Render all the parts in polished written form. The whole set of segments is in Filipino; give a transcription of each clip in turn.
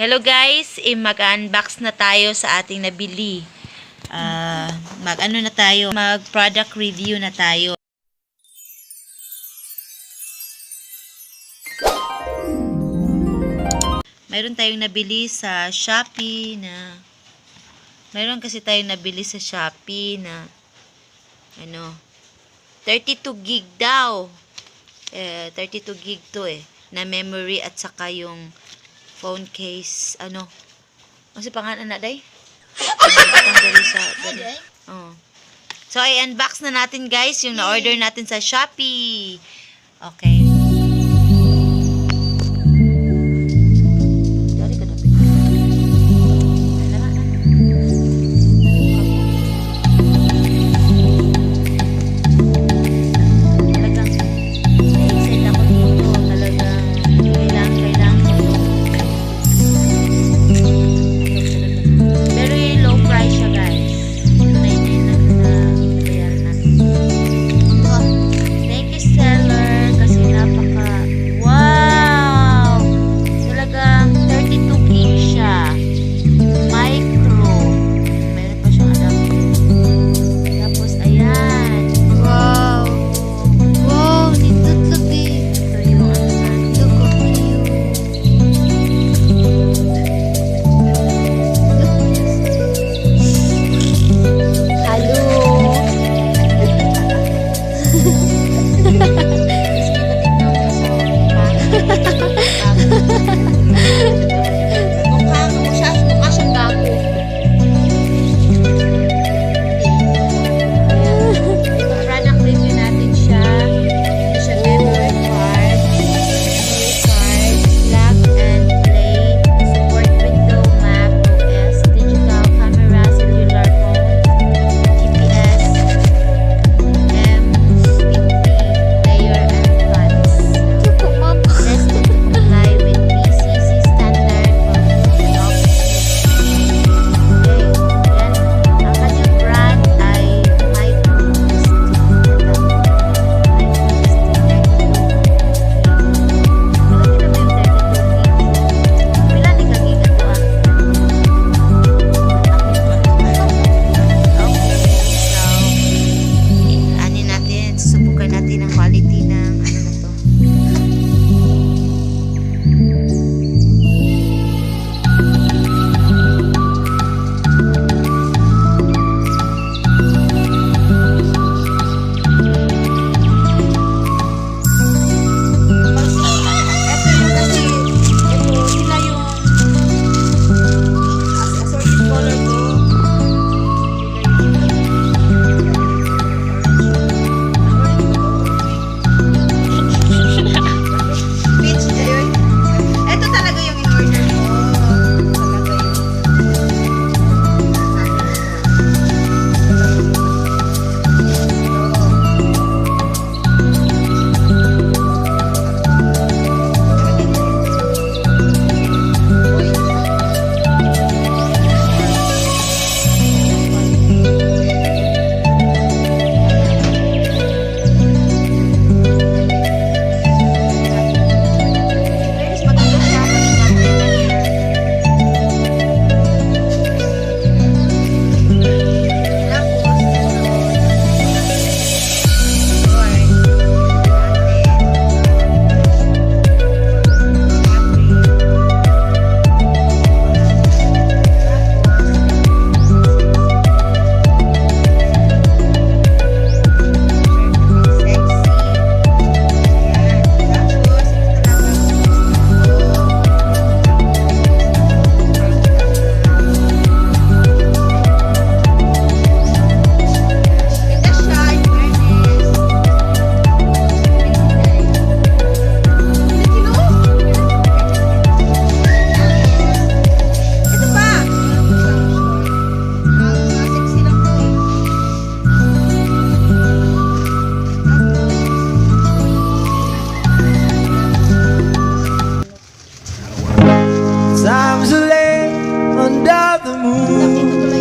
Hello guys, mag-unbox na tayo sa ating nabili. Mag-product review na tayo. Mayroon tayong nabili sa Shoppe na ano, 32 gig daw. 32 gig to na memory at saka yung phone case, ano si pangalan na day? So, i-unbox na natin guys yung na-order natin sa Shoppe. Okay.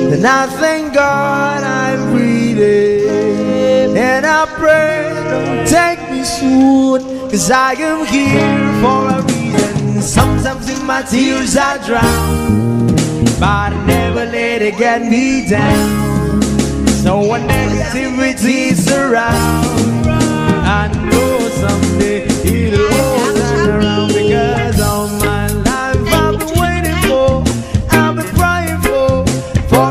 And I thank God I'm breathing, and I pray don't take me soon, 'cause I am here for a reason. Sometimes in my tears I drown, but I never let it get me down. So when negativity surround, I know someday it'll all turn around. Because all my life I've been waiting for, I've been crying for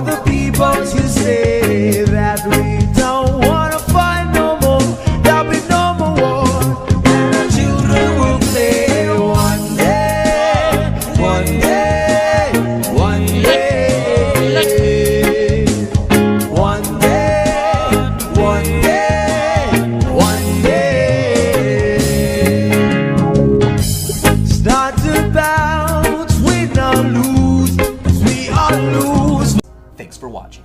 the people to say that we don't wanna fight no more. There'll be no more war, and our children will play one day, one day, one day, one day, one day, one day. It's not about win or lose, 'cause we all lose. Thanks for watching.